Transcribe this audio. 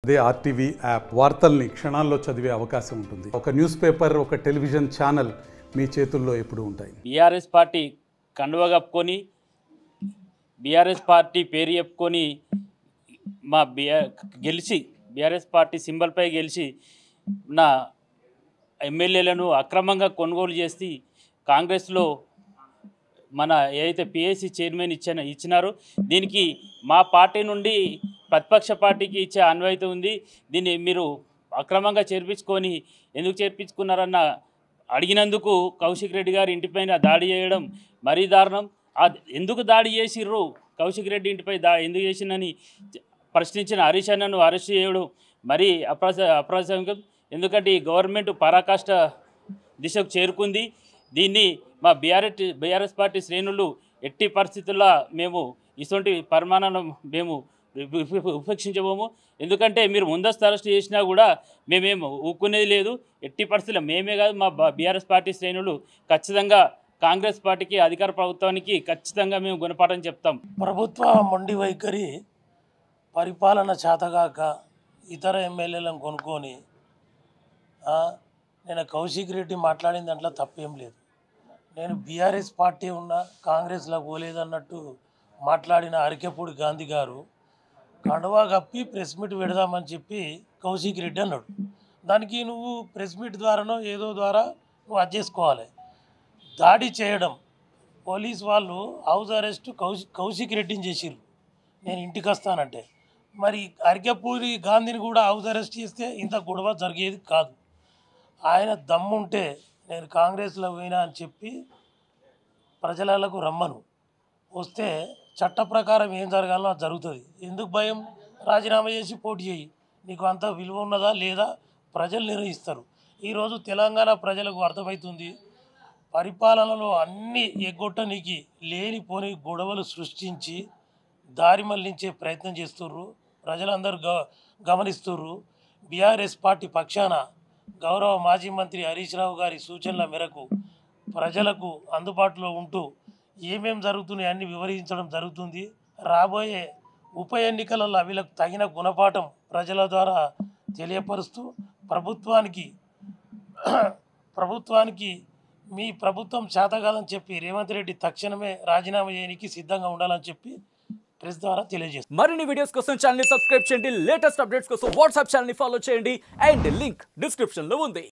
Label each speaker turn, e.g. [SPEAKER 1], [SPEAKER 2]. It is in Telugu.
[SPEAKER 1] అదే ఆర్టీవీ యాప్ వార్తల్ని క్షణాల్లో చదివే అవకాశం ఉంటుంది. ఒక న్యూస్ పేపర్, ఒక టెలివిజన్ ఛానల్ మీ చేతుల్లో ఎప్పుడూ ఉంటాయి.
[SPEAKER 2] బీఆర్ఎస్ పార్టీ కండువ కప్పుకొని బీఆర్ఎస్ పార్టీ పేరు చెప్పుకొని మా గెలిచి బీఆర్ఎస్ పార్టీ సింబల్పై గెలిచి నా ఎమ్మెల్యేలను అక్రమంగా కొనుగోలు చేసి కాంగ్రెస్లో మన ఏదైతే పిఎస్సి చైర్మన్ ఇచ్చినారో దీనికి మా పార్టీ నుండి ప్రతిపక్ష పార్టీకి ఇచ్చే అన్వయిత ఉంది. దీన్ని మీరు అక్రమంగా చేర్పించుకొని ఎందుకు చేర్పించుకున్నారన్న అడిగినందుకు కౌశిక్ రెడ్డి గారి ఇంటిపైన దాడి చేయడం మరీ దారుణం. ఎందుకు దాడి చేసిర్రు, కౌశిక్ రెడ్డి ఇంటిపై ఎందుకు చేసిందని ప్రశ్నించిన హరీష్ అన్నను అరెస్ట్ చేయడం మరీ అప్రాసంగికం. ఎందుకంటే ఈ గవర్నమెంట్ పరాకాష్ట దిశకు చేరుకుంది. దీన్ని మా బీఆర్ఎస్ పార్టీ శ్రేణులు ఎట్టి పరిస్థితుల్లో మేము ఇటువంటి పరిమాణాలను మేము ఉపేక్షించబోము. ఎందుకంటే మీరు ముందస్తు అరెస్ట్ చేసినా కూడా మేమేం ఊక్కునేది లేదు. ఎట్టి పరిస్థితుల్లో మేమే కాదు, మా బీఆర్ఎస్ పార్టీ శ్రేణులు ఖచ్చితంగా కాంగ్రెస్ పార్టీకి, అధికార ప్రభుత్వానికి ఖచ్చితంగా మేము గుణపాఠం చెప్తాం.
[SPEAKER 3] ప్రభుత్వ మొండి వైఖరి, పరిపాలన చేతగాక ఇతర ఎమ్మెల్యేలను కొనుక్కొని నేను కౌశిక్ రెడ్డి మాట్లాడిన దాంట్లో తప్పేం లేదు. నేను బీఆర్ఎస్ పార్టీ ఉన్నా కాంగ్రెస్లో పోలేదన్నట్టు మాట్లాడిన అరికెపూడి గాంధీ గారు కండువా కప్పి ప్రెస్ మీట్ పెడదామని చెప్పి కౌశిక్ రెడ్డి అన్నాడు. దానికి నువ్వు ప్రెస్ మీట్ ద్వారానో ఏదో ద్వారా నువ్వు అది చేసుకోవాలి. దాడి చేయడం, పోలీస్ వాళ్ళు హౌస్ అరెస్ట్ కౌశిక్ రెడ్డిని చేసిర్రు నేను ఇంటికి వస్తానంటే. మరి అరికెపూడి గాంధీని కూడా హౌస్ అరెస్ట్ చేస్తే ఇంత గొడవ జరిగేది కాదు. ఆయన దమ్ముంటే నేను కాంగ్రెస్లో పోయినా అని చెప్పి ప్రజలకు రమ్మను, వస్తే చట్ట ప్రకారం ఏం జరగాలో అది జరుగుతుంది. ఎందుకు భయం? రాజీనామా చేసి పోటీ చేయి. నీకు అంత విలువ ఉన్నదా లేదా ప్రజలు నిర్ణయిస్తారు. ఈరోజు తెలంగాణ ప్రజలకు అర్థమవుతుంది, పరిపాలనలో అన్నీ ఎగ్గొట్టనికి లేనిపోని గొడవలు సృష్టించి దారి మళ్లించే ప్రయత్నం చేస్తుర్రు. ప్రజలందరూ గమనిస్తుర్రు. బీఆర్ఎస్ పార్టీ పక్షాన గౌరవ మాజీ మంత్రి హరీష్ రావు గారి సూచనల మేరకు ప్రజలకు అందుబాటులో ఉంటూ ఏమేం జరుగుతున్నాయి అన్ని వివరించడం జరుగుతుంది. రాబోయే ఉప ఎన్నికలలో వీళ్ళకు తగిన గుణపాఠం ప్రజల ద్వారా తెలియపరుస్తూ ప్రభుత్వానికి మీ ప్రభుత్వం చేతగాదని చెప్పి రేవంత్ రెడ్డి తక్షణమే రాజీనామా చేయడానికి సిద్ధంగా ఉండాలని చెప్పి ప్రెస్ ద్వారా తెలియజేస్తారు.
[SPEAKER 4] మరిన్ని వీడియోస్ కోసం ఛానల్ ని సబ్స్క్రైబ్ చేయండి. లేటెస్ట్ అప్డేట్స్ కోసం వాట్సాప్ ఛానల్ ని ఫాలో చేయండి. అండ్ లింక్ డిస్క్రిప్షన్ లో ఉంది.